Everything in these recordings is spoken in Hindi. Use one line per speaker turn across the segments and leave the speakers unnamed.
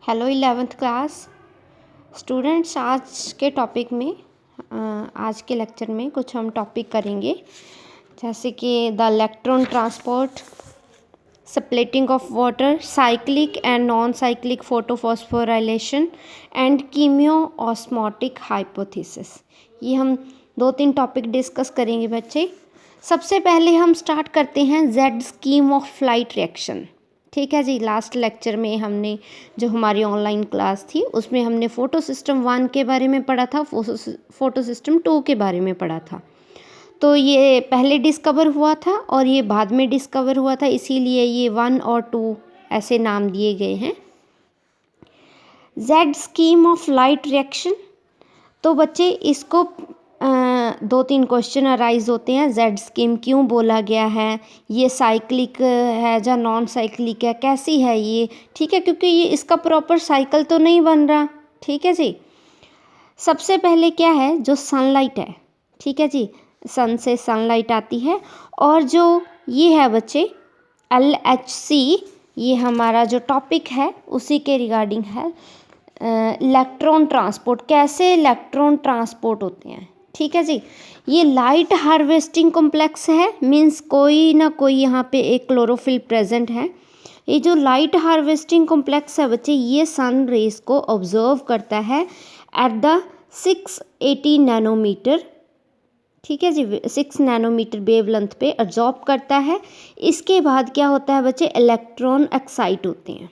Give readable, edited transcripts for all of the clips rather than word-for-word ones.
Hello 11th class students. आज के टॉपिक में आज के लेक्चर में कुछ हम टॉपिक करेंगे, जैसे कि the electron transport, splitting of water, cyclic and non cyclic photophosphorylation and chemiosmotic hypothesis. ये हम 2-3 टॉपिक डिस्कस करेंगे बच्चे। सबसे पहले हम स्टार्ट करते हैं Z scheme of flight reaction. ठीक है जी। लास्ट लेक्चर में हमने जो हमारी ऑनलाइन क्लास थी उसमें हमने फ़ोटो सिस्टम 1 के बारे में पढ़ा था, फ़ोटो सिस्टम 2 के बारे में पढ़ा था। तो ये पहले डिस्कवर हुआ था और ये बाद में डिस्कवर हुआ था, इसीलिए ये 1 और 2 ऐसे नाम दिए गए हैं। Z scheme of light reaction, तो बच्चे इसको 2-3 क्वेश्चन अराइज होते हैं। जेड स्कीम क्यों बोला गया है, ये साइक्लिक है या नॉन साइक्लिक है, कैसी है ये, ठीक है, क्योंकि ये इसका प्रॉपर साइकिल तो नहीं बन रहा। ठीक है जी। सबसे पहले क्या है, जो सनलाइट है, ठीक है जी, सन से सनलाइट आती है, और जो ये है बच्चे LHC, ये हमारा जो टॉपिक है उसी के रिगार्डिंग है। इलेक्ट्रॉन ट्रांसपोर्ट, कैसे इलेक्ट्रॉन ट्रांसपोर्ट होते हैं, ठीक है जी। ये लाइट हार्वेस्टिंग कॉम्प्लेक्स है, मींस कोई ना कोई यहाँ पे एक क्लोरोफिल प्रेजेंट है। ये जो लाइट हार्वेस्टिंग कॉम्प्लेक्स है बच्चे, ये सन रेज को ऑब्जर्व करता है एट द 680 नैनोमीटर, ठीक है जी, 6 नैनोमीटर वेवलेंथ पे ऑब्जॉर्ब करता है। इसके बाद क्या होता है बच्चे, इलेक्ट्रॉन एक्साइट होते हैं,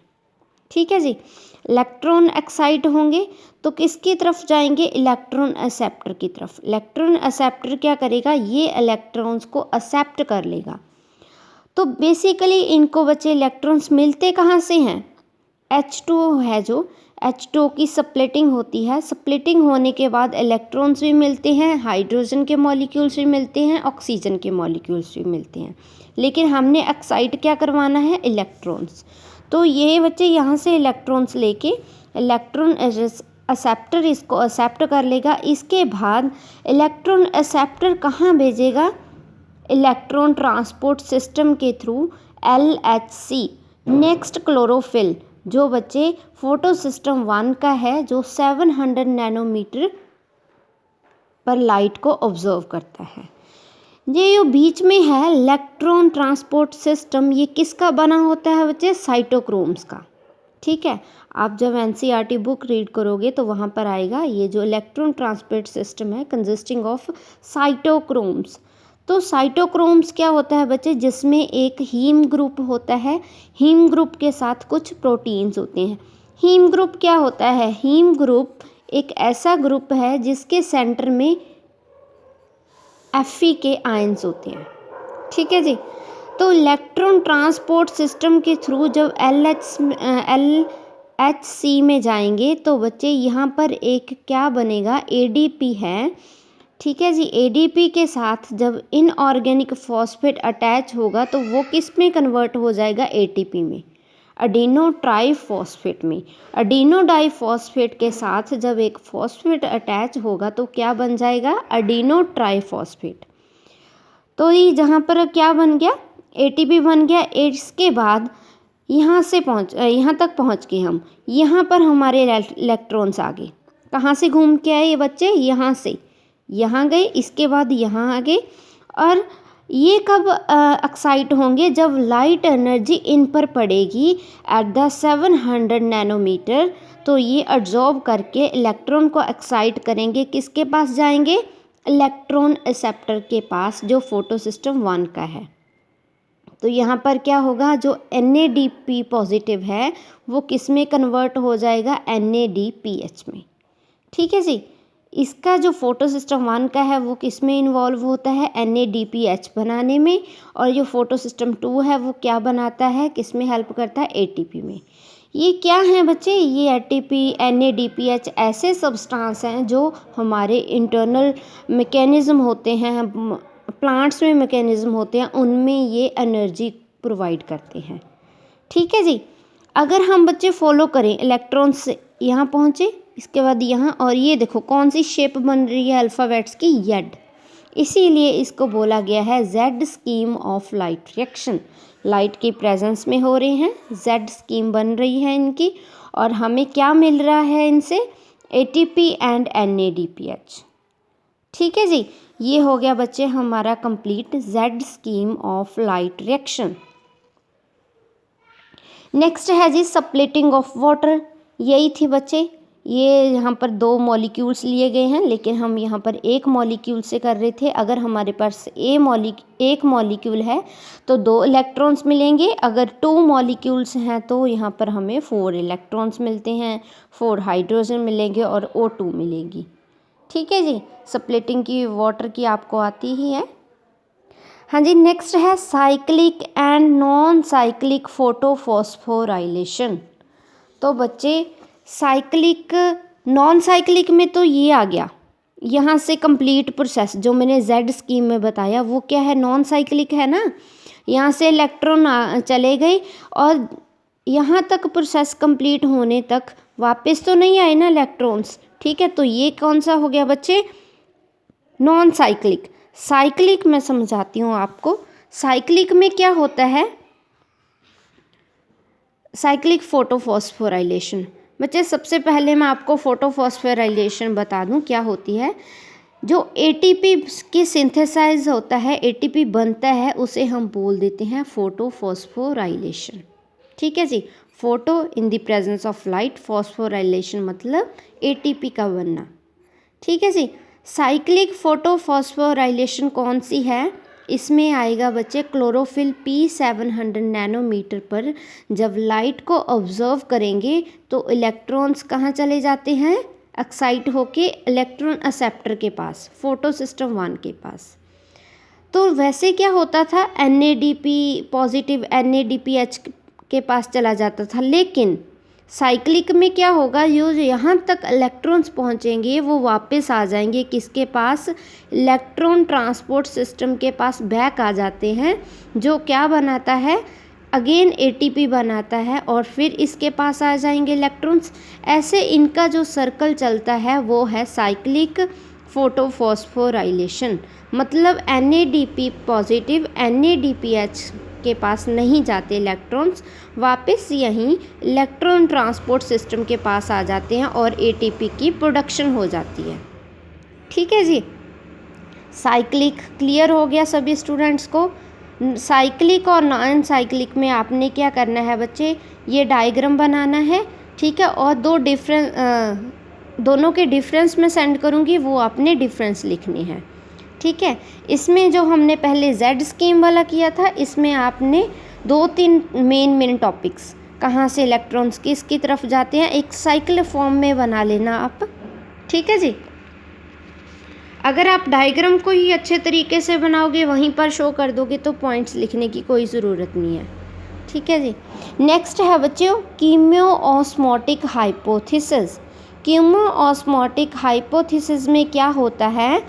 ठीक है जी। इलेक्ट्रॉन एक्साइट होंगे तो किसकी तरफ जाएंगे, इलेक्ट्रॉन एक्सेप्टर की तरफ। इलेक्ट्रॉन एक्सेप्टर क्या करेगा, ये इलेक्ट्रॉन्स को एक्सेप्ट कर लेगा। तो बेसिकली इनको बच्चे इलेक्ट्रॉन्स मिलते कहाँ से हैं, H2 है, जो H2 की स्प्लिटिंग होती है। स्प्लिटिंग होने के बाद इलेक्ट्रॉन्स भी मिलते हैं, हाइड्रोजन के मॉलिक्यूल्स भी मिलते हैं, ऑक्सीजन के मॉलिक्यूल्स भी मिलते हैं, लेकिन हमने एक्साइट क्या करवाना है, इलेक्ट्रॉन्स। तो ये बच्चे यहाँ से इलेक्ट्रॉन्स लेके इलेक्ट्रॉन एक्सेप्टर इसको एक्सेप्ट कर लेगा। इसके बाद इलेक्ट्रॉन एक्सेप्टर कहाँ भेजेगा, इलेक्ट्रॉन ट्रांसपोर्ट सिस्टम के थ्रू LHC, नेक्स्ट क्लोरोफिल, जो बच्चे फोटो सिस्टम 1 का है, जो 700 नैनोमीटर पर लाइट को ऑब्जर्व करता है। ये जो बीच में है इलेक्ट्रॉन ट्रांसपोर्ट सिस्टम, ये किसका बना होता है बच्चे, साइटोक्रोम्स का। ठीक है, आप जब NCERT बुक रीड करोगे तो वहाँ पर आएगा ये जो इलेक्ट्रॉन ट्रांसपोर्ट सिस्टम है कंसिस्टिंग ऑफ साइटोक्रोम्स। तो साइटोक्रोम्स क्या होता है बच्चे, जिसमें एक हीम ग्रुप होता है, हीम ग्रुप के साथ कुछ प्रोटीन्स होते हैं। हीम ग्रुप क्या होता है, हीम ग्रुप एक ऐसा ग्रुप है जिसके सेंटर में Fe के आयंस होते हैं, ठीक है जी। तो इलेक्ट्रॉन ट्रांसपोर्ट सिस्टम के थ्रू जब LHC में जाएंगे तो बच्चे यहाँ पर एक क्या बनेगा, ADP है, ठीक है जी। ADP के साथ जब इनऑर्गेनिक फॉस्फेट अटैच होगा तो वो किस में कन्वर्ट हो जाएगा, ATP में, अडीनो ट्राइफॉस्फेट में। अडीनो डाइफॉस्फेट के साथ जब एक फॉस्फेट अटैच होगा तो क्या बन जाएगा, अडीनो ट्राइफॉस्फेट। तो ये जहाँ पर क्या बन गया, ATP बन गया। इसके बाद यहाँ तक पहुँच गए हम, यहाँ पर हमारे इलेक्ट्रॉन्स आ गए। कहाँ से घूम के आए ये बच्चे, यहाँ से यहाँ गए, इसके बाद यहाँ आ गए। और ये कब एक्साइट होंगे, जब लाइट एनर्जी इन पर पड़ेगी एट द 700 नैनोमीटर, तो ये अब्जॉर्ब करके इलेक्ट्रॉन को एक्साइट करेंगे। किसके पास जाएंगे, इलेक्ट्रॉन एक्सेप्टर के पास, जो फोटो सिस्टम 1 का है। तो यहाँ पर क्या होगा, जो NADP पॉजिटिव है वो किस में कन्वर्ट हो जाएगा, NADPH में, ठीक है जी। इसका जो फोटो सिस्टम 1 का है वो किस में इन्वॉल्व होता है, NADPH बनाने में, और जो फोटो सिस्टम 2 है वो क्या बनाता है, किस में हेल्प करता है, ATP में। ये क्या है बच्चे, ये ATP NADPH ऐसे सब्सटेंस हैं जो हमारे इंटरनल मैकेनिज्म होते हैं, प्लांट्स में मैकेनिज्म होते हैं, उनमें ये एनर्जी प्रोवाइड करते हैं, ठीक है जी। अगर हम बच्चे फॉलो करें, इलेक्ट्रॉन्स यहाँ पहुँचे, इसके बाद यहाँ, और ये देखो कौन सी शेप बन रही है अल्फ़ाबेट्स की, येड। इसीलिए इसको बोला गया है Z scheme of light reaction. Light की प्रेजेंस में हो रहे हैं, जेड स्कीम बन रही है इनकी, और हमें क्या मिल रहा है इनसे, एटीपी एंड एनएडीपीएच। ठीक है जी, ये हो गया बच्चे हमारा complete Z scheme of light reaction. Next है जी सप्लिटिंग ऑफ वाटर। यही थी बच्चे, ये यहाँ पर 2 मॉलिक्यूल्स लिए गए हैं, लेकिन हम यहाँ पर एक मॉलिक्यूल से कर रहे थे। अगर हमारे पास एक मॉलिक्यूल है तो 2 इलेक्ट्रॉन्स मिलेंगे, अगर 2 मॉलिक्यूल्स हैं तो यहाँ पर हमें 4 इलेक्ट्रॉन्स मिलते हैं, 4 हाइड्रोजन मिलेंगे और O2 मिलेगी। ठीक है जी, सप्लिटिंग की वाटर की आपको आती ही है। हाँ जी, नेक्स्ट है cyclic and non cyclic photophosphorylation. तो बच्चे साइक्लिक नॉन साइक्लिक में तो ये आ गया, यहाँ से कंप्लीट प्रोसेस जो मैंने जेड स्कीम में बताया वो क्या है, नॉन साइक्लिक है ना। यहाँ से इलेक्ट्रॉन चले गए और यहाँ तक प्रोसेस कंप्लीट होने तक वापस तो नहीं आए ना इलेक्ट्रॉन्स। ठीक है, तो ये कौन सा हो गया बच्चे, नॉन साइक्लिक। साइक्लिक मैं समझाती हूँ आपको, साइक्लिक में क्या होता है, साइक्लिक फोटोफॉस्फोराइलेशन। बच्चे सबसे पहले मैं आपको फोटोफॉस्फोराइलेशन बता दूँ क्या होती है। जो एटीपी की सिंथेसाइज होता है, एटीपी बनता है, उसे हम बोल देते हैं फोटोफॉस्फोराइलेशन। ठीक है जी, photo in the presence of light, phosphorylation मतलब एटीपी का बनना। ठीक है जी, साइक्लिक फोटोफॉस्फोराइलेशन कौन सी है, इसमें आएगा बच्चे क्लोरोफिल P700 नैनोमीटर पर जब लाइट को ऑब्जर्व करेंगे तो इलेक्ट्रॉन्स कहाँ चले जाते हैं, एक्साइट होके इलेक्ट्रॉन एक्सेप्टर के पास, फोटो सिस्टम 1 के पास। तो वैसे क्या होता था, NADP पॉजिटिव NADPH के पास चला जाता था, लेकिन साइक्लिक में क्या होगा, जो यहाँ तक इलेक्ट्रॉन्स पहुँचेंगे वो वापस आ जाएंगे किसके पास, इलेक्ट्रॉन ट्रांसपोर्ट सिस्टम के पास बैक आ जाते हैं, जो क्या बनाता है, अगेन एटीपी बनाता है और फिर इसके पास आ जाएंगे इलेक्ट्रॉन्स। ऐसे इनका जो सर्कल चलता है वो है साइक्लिक फोटोफॉस्फोराइलेशन। मतलब NADP पॉजिटिव NADPH के पास नहीं जाते इलेक्ट्रॉन्स, वापस यहीं इलेक्ट्रॉन ट्रांसपोर्ट सिस्टम के पास आ जाते हैं और एटीपी की प्रोडक्शन हो जाती है। ठीक है जी, साइक्लिक क्लियर हो गया सभी स्टूडेंट्स को। साइक्लिक और नॉन साइक्लिक में आपने क्या करना है बच्चे, ये डायग्राम बनाना है। ठीक है, और दोनों के डिफरेंस मैं सेंड करूँगी, वो आपने डिफरेंस लिखनी है। ठीक है, इसमें जो हमने पहले जेड स्कीम वाला किया था, इसमें आपने 2-3 मेन टॉपिक्स, कहाँ से इलेक्ट्रॉन्स किसकी तरफ जाते हैं, एक साइकिल फॉर्म में बना लेना आप। ठीक है जी, अगर आप डायग्राम को ही अच्छे तरीके से बनाओगे, वहीं पर शो कर दोगे, तो पॉइंट्स लिखने की कोई ज़रूरत नहीं है। ठीक है जी, नेक्स्ट है बच्चों कीमियोऑस्मोटिक हाइपोथेसिस। कीमियोऑस्मोटिक हाइपोथेसिस में क्या होता है,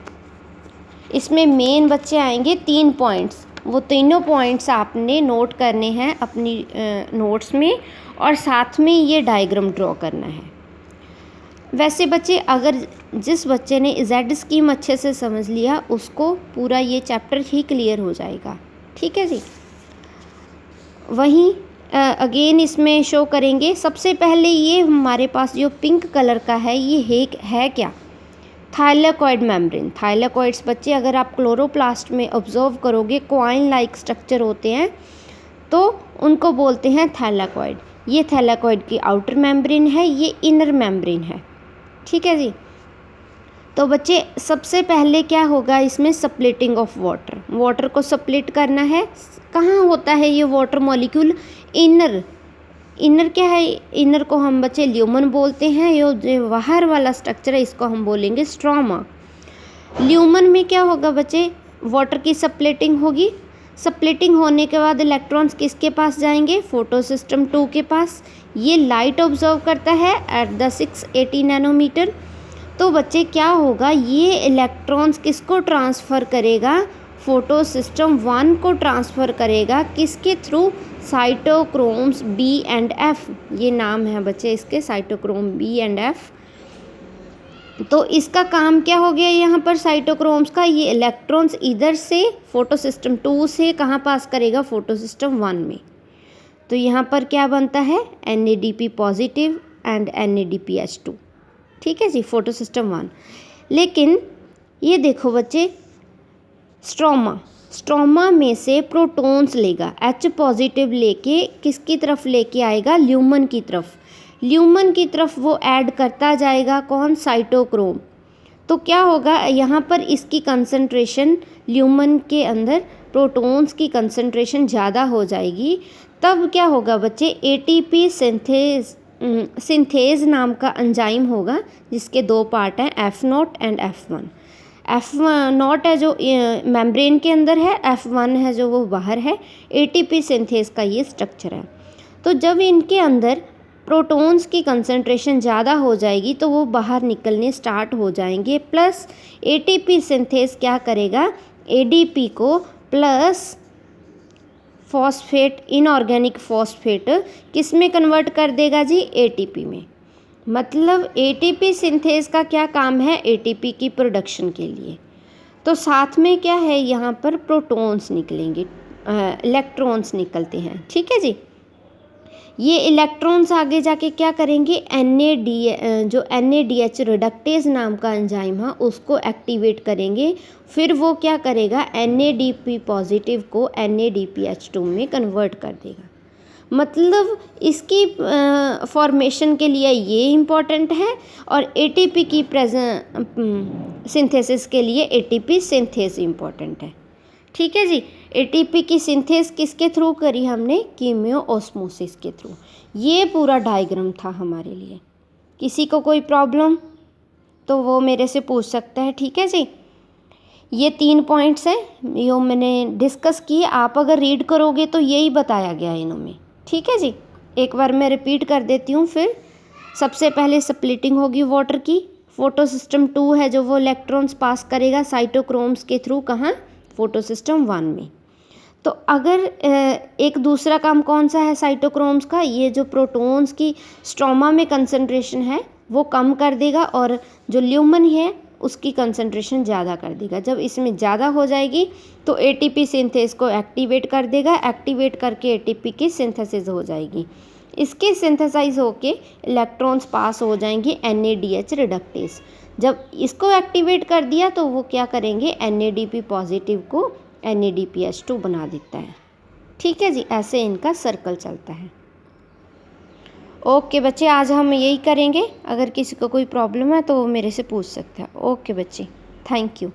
इसमें मेन बच्चे आएंगे 3 पॉइंट्स, वो तीनों पॉइंट्स आपने नोट करने हैं अपनी नोट्स में, और साथ में ये डायग्राम ड्रॉ करना है। वैसे बच्चे अगर जिस बच्चे ने जेड स्कीम अच्छे से समझ लिया, उसको पूरा ये चैप्टर ही क्लियर हो जाएगा। ठीक है जी, वहीं अगेन इसमें शो करेंगे। सबसे पहले ये हमारे पास जो पिंक कलर का है, ये है क्या, थाइलेकॉइड मेम्ब्रेन। थाइलेकॉइड्स बच्चे अगर आप क्लोरोप्लास्ट में ऑब्जर्व करोगे, कॉइन लाइक स्ट्रक्चर होते हैं, तो उनको बोलते हैं थाइलेकॉइड। ये थाइलेकॉइड की आउटर मेम्ब्रेन है, ये इनर मेम्ब्रेन है। ठीक है जी, तो बच्चे सबसे पहले क्या होगा इसमें, सप्लिटिंग ऑफ वाटर। वाटर को सप्लिट करना है, कहाँ होता है ये वाटर मॉलिक्यूल, इनर क्या है, इनर को हम बच्चे ल्यूमन बोलते हैं, ये जो बाहर वाला स्ट्रक्चर है इसको हम बोलेंगे स्ट्रोमा। ल्यूमन में क्या होगा बच्चे, वाटर की सप्लिटिंग होगी। सप्लिटिंग होने के बाद इलेक्ट्रॉन्स किसके पास जाएंगे, फोटो सिस्टम 2 के पास। ये लाइट ऑब्जर्व करता है एट द 680 नैनोमीटर। तो बच्चे क्या होगा, ये इलेक्ट्रॉन्स किसको ट्रांसफ़र करेगा, फोटो सिस्टम 1 को ट्रांसफ़र करेगा, किसके through, cytochromes B and F। ये नाम है बच्चे इसके, साइटोक्रोम B एंड F। तो इसका काम क्या हो गया यहाँ पर साइटोक्रोम्स का, ये इलेक्ट्रॉन्स इधर से फोटो सिस्टम 2 से कहाँ पास करेगा, फोटो सिस्टम 1 में। तो यहाँ पर क्या बनता है, NADP पॉजिटिव एंड NADPH2, ठीक है जी, फोटो सिस्टम 1। लेकिन ये देखो बच्चे, स्ट्रोमा में से प्रोटॉन्स लेगा, H पॉजिटिव लेके किसकी तरफ लेके आएगा, ल्यूमन की तरफ। ल्यूमन की तरफ वो ऐड करता जाएगा कौन, साइटोक्रोम। तो क्या होगा यहाँ पर, इसकी कंसंट्रेशन ल्यूमन के अंदर प्रोटॉन्स की कंसंट्रेशन ज़्यादा हो जाएगी। तब क्या होगा बच्चे, ATP सिंथेज नाम का एंजाइम होगा, जिसके 2 पार्ट हैं, F0 एंड F1। F0 है जो मेम्ब्रेन के अंदर है, F1 है जो वो बाहर है। ATP सिंथेज का ये स्ट्रक्चर है। तो जब इनके अंदर प्रोटॉन्स की कंसंट्रेशन ज़्यादा हो जाएगी तो वो बाहर निकलने स्टार्ट हो जाएंगे। प्लस ATP सिंथेज क्या करेगा, ADP को प्लस फॉस्फेट, इनऑर्गेनिक फॉस्फेट किस में कन्वर्ट कर देगा जी, ATP में। मतलब ATP सिंथेज का क्या काम है, ATP की प्रोडक्शन के लिए। तो साथ में क्या है, यहाँ पर प्रोटॉन्स निकलेंगे, इलेक्ट्रॉन्स निकलते हैं, ठीक है जी। ये इलेक्ट्रॉन्स आगे जाके क्या करेंगे, जो NADH रिडक्टेज नाम का एंजाइम है उसको एक्टिवेट करेंगे। फिर वो क्या करेगा, NADP पॉजिटिव को NADPH2 में कन्वर्ट कर देगा। मतलब इसकी फॉर्मेशन के लिए ये इम्पॉर्टेंट है, और ATP की सिंथेसिस के लिए ATP सिंथेस इम्पॉर्टेंट है, ठीक है जी। ATP की सिंथेस किसके थ्रू करी हमने, कीमियो ऑस्मोसिस के थ्रू। ये पूरा डायग्राम था हमारे लिए। किसी को कोई प्रॉब्लम तो वो मेरे से पूछ सकता है, ठीक है जी। ये 3 पॉइंट्स हैं जो मैंने डिस्कस किए, आप अगर रीड करोगे तो यही बताया गया इनमें, ठीक है जी। एक बार मैं रिपीट कर देती हूँ फिर। सबसे पहले स्प्लिटिंग होगी वाटर की, फोटो सिस्टम 2 है जो वो इलेक्ट्रॉन्स पास करेगा साइटोक्रोम्स के थ्रू, कहाँ, फोटो सिस्टम 1 में। तो अगर एक दूसरा काम कौन सा है साइटोक्रोम्स का, ये जो प्रोटॉन्स की स्ट्रोमा में कंसंट्रेशन है वो कम कर देगा, और जो ल्यूमन है उसकी कंसंट्रेशन ज़्यादा कर देगा। जब इसमें ज़्यादा हो जाएगी तो ATP सिंथेस को एक्टिवेट कर देगा, एक्टिवेट करके ATP की सिंथेसिस हो जाएगी। इसके सिंथेसाइज होके इलेक्ट्रॉन्स पास हो जाएंगे NADH रिडक्टेज। जब इसको एक्टिवेट कर दिया तो वो क्या करेंगे, NADP पॉजिटिव को NADPH2 बना देता है, ठीक है जी। ऐसे इनका सर्कल चलता है। ओके बच्चे, आज हम यही करेंगे। अगर किसी को कोई प्रॉब्लम है तो वो मेरे से पूछ सकता है। ओके बच्चे, थैंक यू।